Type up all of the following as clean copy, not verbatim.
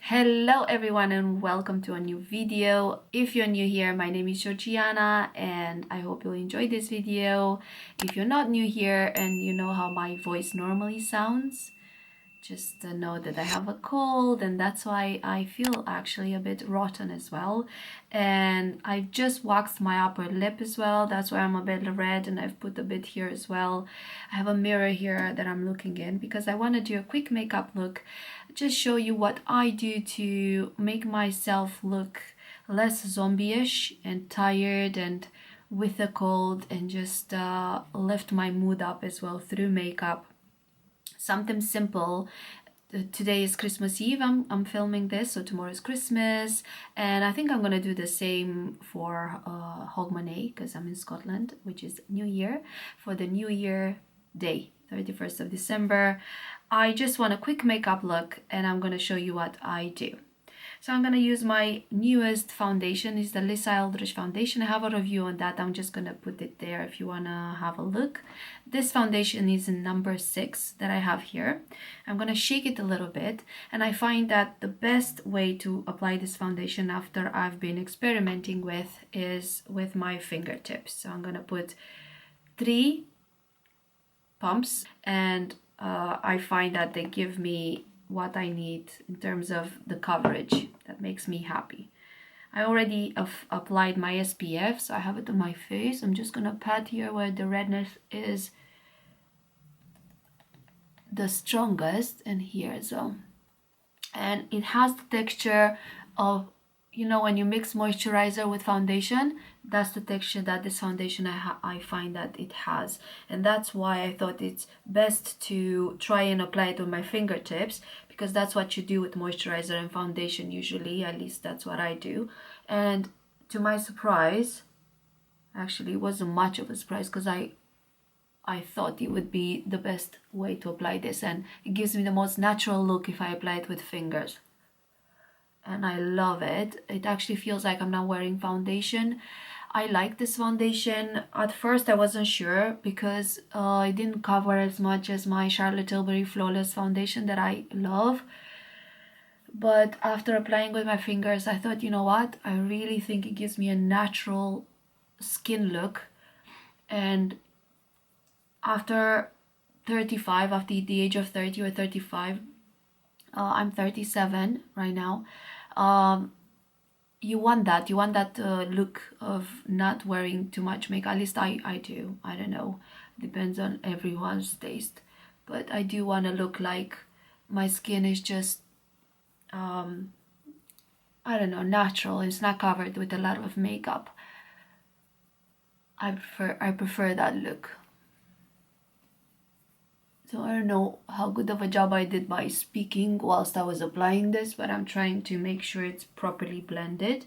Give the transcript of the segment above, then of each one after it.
Hello everyone and welcome to a new video. If you're new here, my name is Georgiana and I hope you'll enjoy this video. If you're not new here and you know how my voice normally sounds, just know that I have a cold and that's why I feel actually a bit rotten as well. And I've just waxed my upper lip as well. That's why I'm a bit red and I've put a bit here as well. I have a mirror here that I'm looking in because I want to do a quick makeup look. Just show you what I do to make myself look less zombie-ish and tired and with a cold, and just lift my mood up as well through makeup. Something simple. Today is Christmas Eve. I'm filming this, so tomorrow is Christmas, and I think I'm gonna do the same for Hogmanay because I'm in Scotland, which is New Year, for the New Year day, 31st of December. I just want a quick makeup look and I'm gonna show you what I do. So I'm gonna use my newest foundation. It's the Lisa Eldridge foundation. I have a review on that. I'm just gonna put it there if you wanna have a look. This foundation is in number 6 that I have here. I'm gonna shake it a little bit, and I find that the best way to apply this foundation after I've been experimenting with is with my fingertips. So I'm gonna put 3 pumps, and I find that they give me what I need in terms of the coverage that makes me happy. I already applied my SPF, so I have it on my face. I'm just gonna pat here where the redness is the strongest, and here as well. And it has the texture of, you know, when you mix moisturizer with foundation, that's the texture that this foundation I find that it has. And that's why I thought it's best to try and apply it on my fingertips, because that's what you do with moisturizer and foundation usually. At least that's what I do. And to my surprise, actually it wasn't much of a surprise, because I thought it would be the best way to apply this, and it gives me the most natural look if I apply it with fingers. And I love it. It actually feels like I'm not wearing foundation. I like this foundation. At first I wasn't sure because it didn't cover as much as my Charlotte Tilbury Flawless foundation that I love. But after applying with my fingers, I thought, you know what? I really think it gives me a natural skin look. And after 35, after the age of 30 or 35, I'm 37 right now. You want that look of not wearing too much makeup. At least I do. I don't know, depends on everyone's taste, but I do want to look like my skin is just I don't know, natural. It's not covered with a lot of makeup. I prefer that look. So I don't know how good of a job I did by speaking whilst I was applying this, but I'm trying to make sure it's properly blended.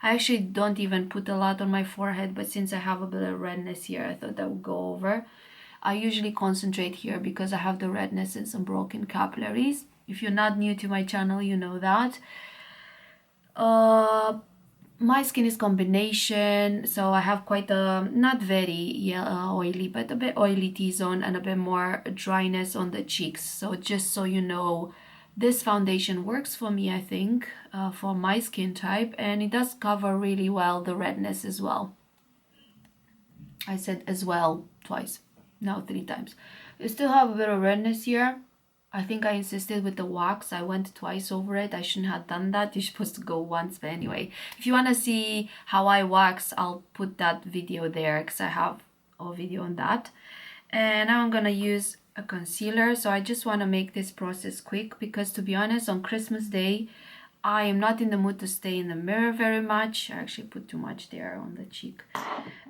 I actually don't even put a lot on my forehead, but since I have a bit of redness here, I thought that would go over. I usually concentrate here because I have the redness and some broken capillaries. If you're not new to my channel, you know that. My skin is combination, so I have quite a, not very oily, but a bit oily T-zone and a bit more dryness on the cheeks. So just so you know, this foundation works for me, I think, for my skin type, and it does cover really well the redness as well. I said as well twice, now 3 times. I still have a bit of redness here. I think I insisted with the wax. I went twice over it. I shouldn't have done that. You're supposed to go once, but anyway. If you want to see how I wax, I'll put that video there because I have a video on that. And now I'm going to use a concealer. So I just want to make this process quick because, to be honest, on Christmas Day, I am not in the mood to stay in the mirror very much. I actually put too much there on the cheek.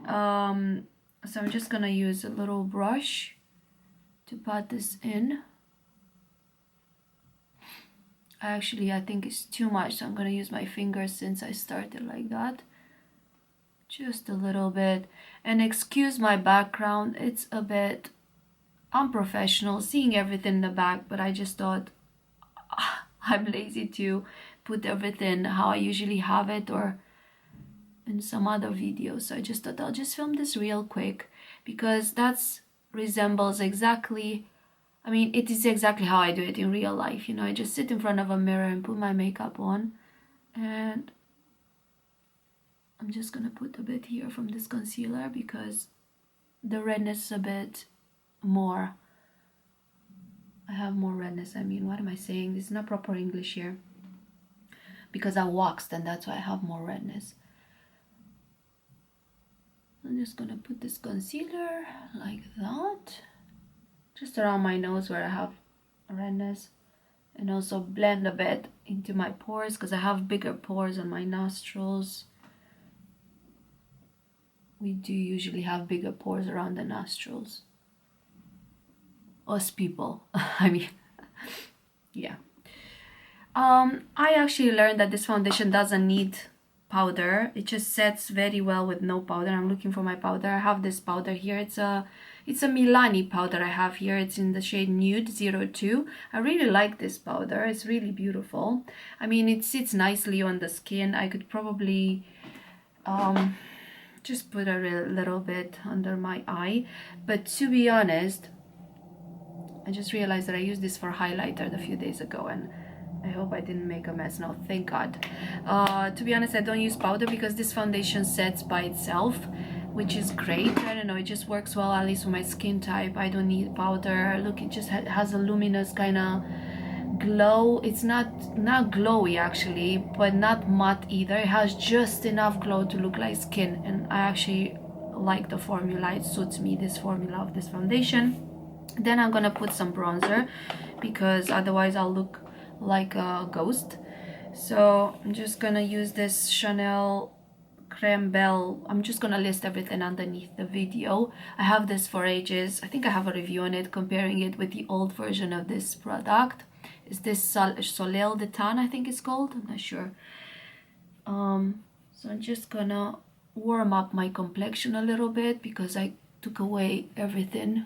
So I'm just going to use a little brush to pat this in. Actually, I think it's too much, so I'm gonna use my fingers since I started like that. Just a little bit. And excuse my background, it's a bit unprofessional seeing everything in the back, but I just thought I'm lazy to put everything how I usually have it or in some other videos. So I just thought I'll just film this real quick because that resembles exactly I mean, it is exactly how I do it in real life. You know, I just sit in front of a mirror and put my makeup on. And I'm just gonna put a bit here from this concealer because the redness is a bit more. I have more redness. I mean, what am I saying? This is not proper English here. Because I waxed, and that's why I have more redness. I'm just gonna put this concealer like that. Just around my nose where I have redness. And also blend a bit into my pores because I have bigger pores on my nostrils. We do usually have bigger pores around the nostrils. Us people, I mean, yeah. I actually learned that this foundation doesn't need powder. It just sets very well with no powder. I'm looking for my powder. I have this powder here. It's a Milani powder I have here. It's in the shade Nude 02. I really like this powder. It's really beautiful. I mean, it sits nicely on the skin. I could probably just put a little bit under my eye. But to be honest, I just realized that I used this for highlighter a few days ago, and I hope I didn't make a mess. No, thank God. To be honest, I don't use powder because this foundation sets by itself, which is great. I don't know, it just works well, at least for my skin type. I don't need powder. Look, it just has a luminous kind of glow. It's not glowy actually, but not matte either. It has just enough glow to look like skin, and I actually like the formula. It suits me, this formula of this foundation. Then I'm gonna put some bronzer because otherwise I'll look like a ghost. So I'm just gonna use this Chanel Creme Belle. I'm just gonna list everything underneath the video. I have this for ages. I think I have a review on it, comparing it with the old version of this product. Is this Soleil de Tan, I think it's called? I'm not sure. So I'm just gonna warm up my complexion a little bit because I took away everything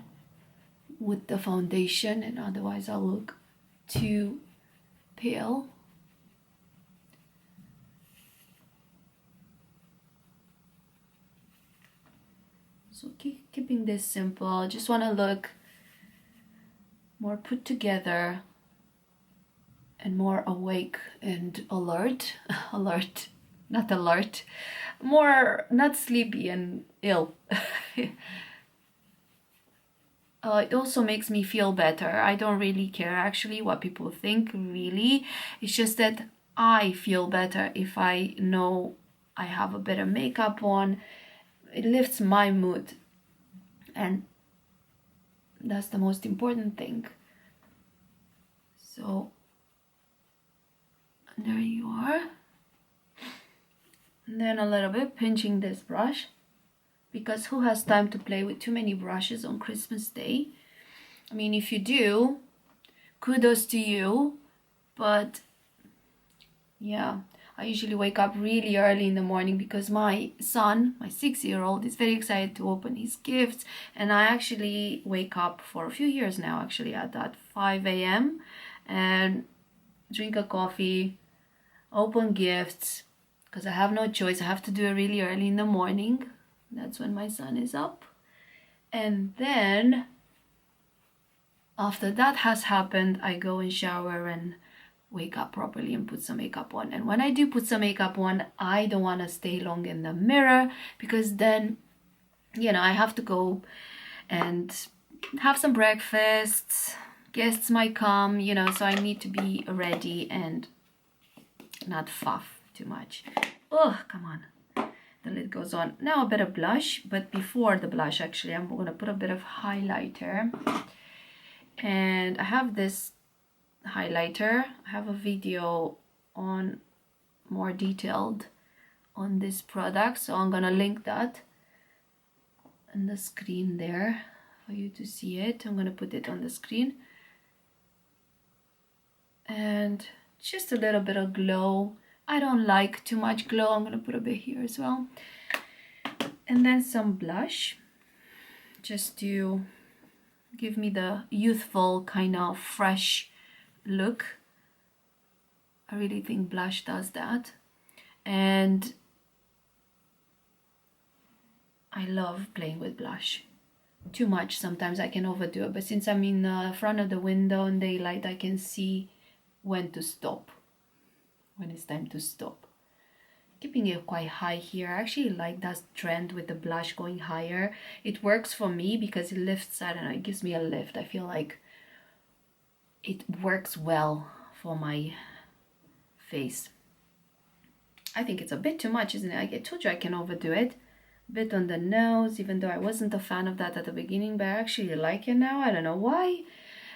with the foundation, and otherwise I'll look too pale. So keeping this simple. Just want to look more put together and more awake and alert. Alert, not alert. More not sleepy and ill. It also makes me feel better. I don't really care actually what people think, really. It's just that I feel better if I know I have a bit of makeup on. It lifts my mood, and that's the most important thing. So there you are. And then a little bit pinching this brush, because who has time to play with too many brushes on Christmas Day? I mean, if you do, kudos to you, but yeah, I usually wake up really early in the morning because my son, my 6-year-old, is very excited to open his gifts, and I actually wake up for a few years now actually at that 5 a.m. and drink a coffee, open gifts, because I have no choice. I have to do it really early in the morning. That's when my son is up. And then after that has happened, I go and shower and wake up properly and put some makeup on. And when I do put some makeup on, I don't want to stay long in the mirror, because then, you know, I have to go and have some breakfast. Guests might come, you know, so I need to be ready and not faff too much. Oh, come on. The lid goes on. Now a bit of blush, but before the blush actually I'm going to put a bit of highlighter. And I have this highlighter. I have a video on more detailed on this product, so I'm going to link that on the screen there for you to see it. I'm going to put it on the screen. And just a little bit of glow. I don't like too much glow. I'm going to put a bit here as well. And then some blush, just to give me the youthful kind of fresh look. I really think blush does that. And I love playing with blush. too much. Sometimes I can overdo it, but since I'm in front of the window in daylight, I can see when to stop, when it's time to stop. Keeping it quite high here. I actually like that trend with the blush going higher. It works for me because it lifts, I don't know, it gives me a lift. I feel like it works well for my face. I think it's a bit too much, isn't it? I told you I can overdo it. A bit on the nose, even though I wasn't a fan of that at the beginning, but I actually like it now. I don't know why.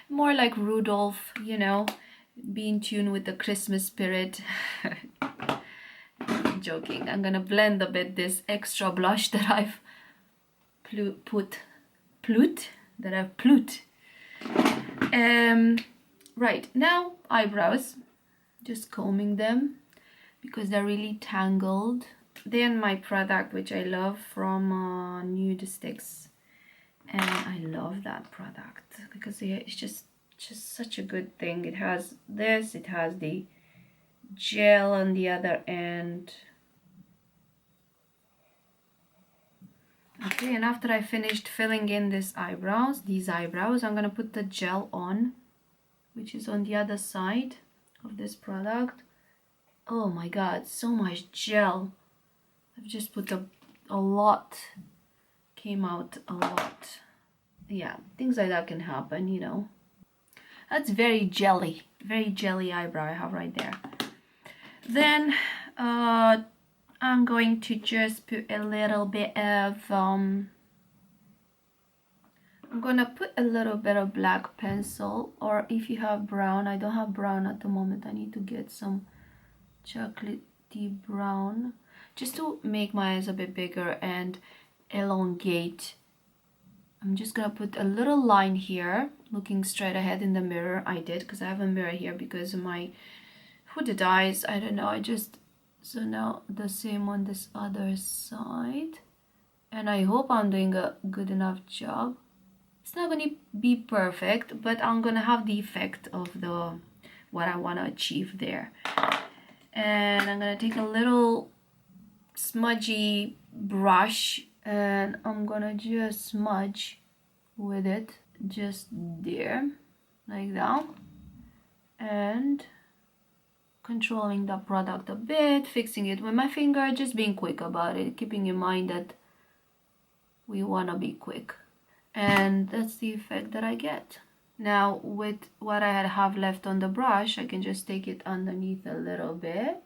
More like Rudolph, you know, be in tune with the Christmas spirit. I'm joking. I'm gonna blend a bit this extra blush that I've put. Right, now eyebrows. Just combing them because they're really tangled. Then my product, which I love, from Nudestix, and I love that product because it's just such a good thing. It has this, it has the gel on the other end. Okay, and after I finished filling in these eyebrows, I'm gonna put the gel on, which is on the other side of this product. Oh my god, so much gel. I've just put a lot, came out a lot. Yeah, things like that can happen, you know. That's very jelly eyebrow I have right there. Then I'm going to just put a little bit of I'm gonna put a little bit of black pencil, or if you have brown. I don't have brown at the moment. I need to get some chocolatey brown just to make my eyes a bit bigger and elongate. I'm just gonna put a little line here, looking straight ahead in the mirror. I did because I have a mirror here because of my hooded eyes. I don't know, so now the same on this other side, and I hope I'm doing a good enough job. It's not gonna be perfect, but I'm gonna have the effect of what I want to achieve there. And I'm gonna take a little smudgy brush and I'm gonna just smudge with it just there, like that, and controlling the product a bit, fixing it with my finger, just being quick about it, keeping in mind that we want to be quick. And that's the effect that I get. Now with what I have left on the brush, I can just take it underneath a little bit.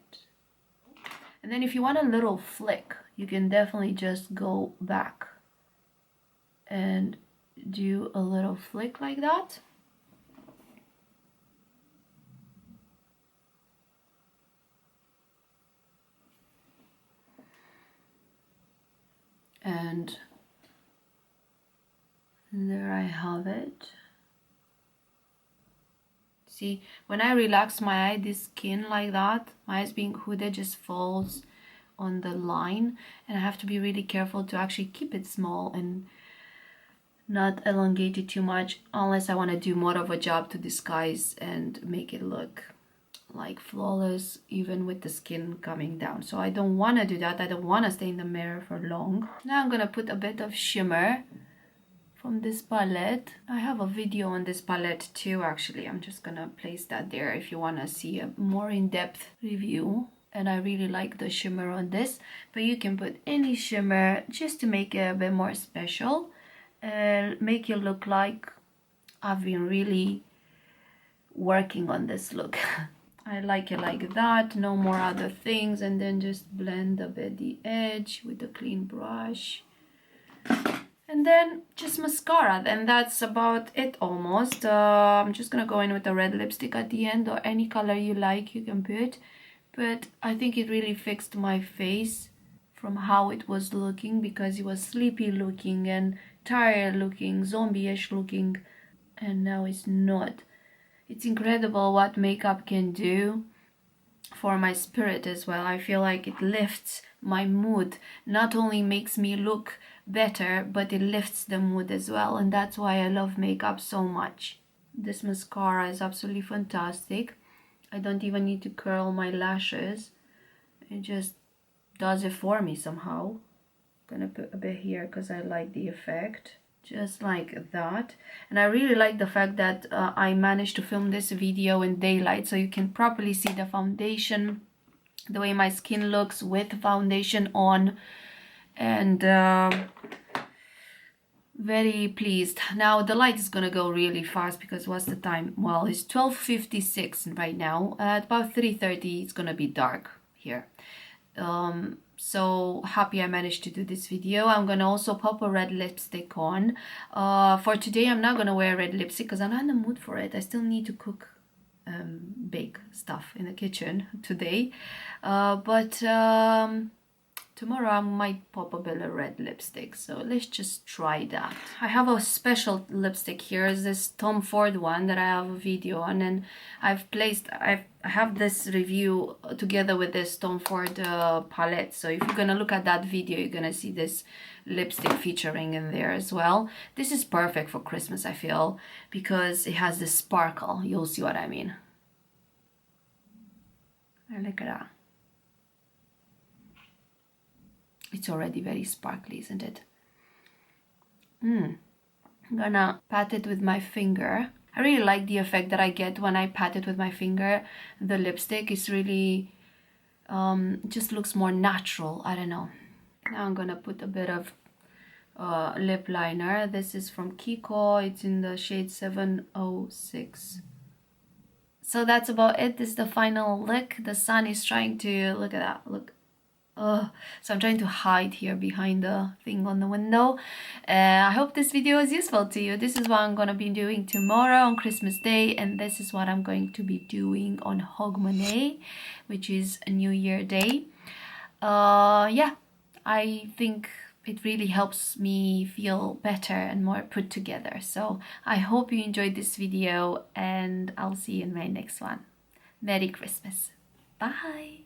And then if you want a little flick, you can definitely just go back and do a little flick like that. And there I have it. See, when I relax my eye, this skin like that, my eyes being hooded, just falls on the line, and I have to be really careful to actually keep it small and not elongate it too much, unless I want to do more of a job to disguise and make it look like flawless even with the skin coming down. So I don't want to do that. I don't want to stay in the mirror for long. Now I'm gonna put a bit of shimmer from this palette. I have a video on this palette too, actually. I'm just gonna place that there if you want to see a more in-depth review. And I really like the shimmer on this, but you can put any shimmer just to make it a bit more special and make it look like I've been really working on this look. I like it like that, no more other things, and then just blend a bit the edge with a clean brush. And then just mascara, and that's about it almost. I'm just gonna go in with a red lipstick at the end, or any color you like you can put, but I think it really fixed my face from how it was looking, because it was sleepy looking and tired looking, zombie-ish looking, and now it's not. It's incredible what makeup can do for my spirit as well. I feel like it lifts my mood, not only makes me look better, but it lifts the mood as well, and that's why I love makeup so much. This mascara is absolutely fantastic. I don't even need to curl my lashes, it just does it for me somehow. I'm gonna put a bit here because I like the effect. just like that. And I really like the fact that I managed to film this video in daylight, so you can properly see the foundation, the way my skin looks with foundation on, and very pleased. Now the light is gonna go really fast because what's the time? Well, it's 12:56 right now. At about 3:30 it's gonna be dark here. So happy I managed to do this video. I'm gonna also pop a red lipstick on. For today I'm not gonna wear red lipstick because I'm not in the mood for it. I still need to cook, bake stuff in the kitchen today, but tomorrow I might pop a bit of red lipstick, so let's just try that. I have a special lipstick here. It's this Tom Ford one that I have a video on, and I have this review together with this Tom Ford palette. So if you're gonna look at that video, you're gonna see this lipstick featuring in there as well. This is perfect for Christmas, I feel, because it has this sparkle. You'll see what I mean. And look at that. It's already very sparkly, isn't it? I'm gonna pat it with my finger. I really like the effect that I get when I pat it with my finger. The lipstick is really, just looks more natural. I don't know. Now I'm gonna put a bit of lip liner. This is from Kiko. It's in the shade 706. So that's about it. This is the final look. The sun is trying to, look at that, look. So I'm trying to hide here behind the thing on the window. I hope this video is useful to you. This is what I'm gonna be doing tomorrow on Christmas Day, and this is what I'm going to be doing on Hogmanay, which is a New Year Day. Yeah, I think it really helps me feel better and more put together. So I hope you enjoyed this video, and I'll see you in my next one. Merry Christmas. Bye.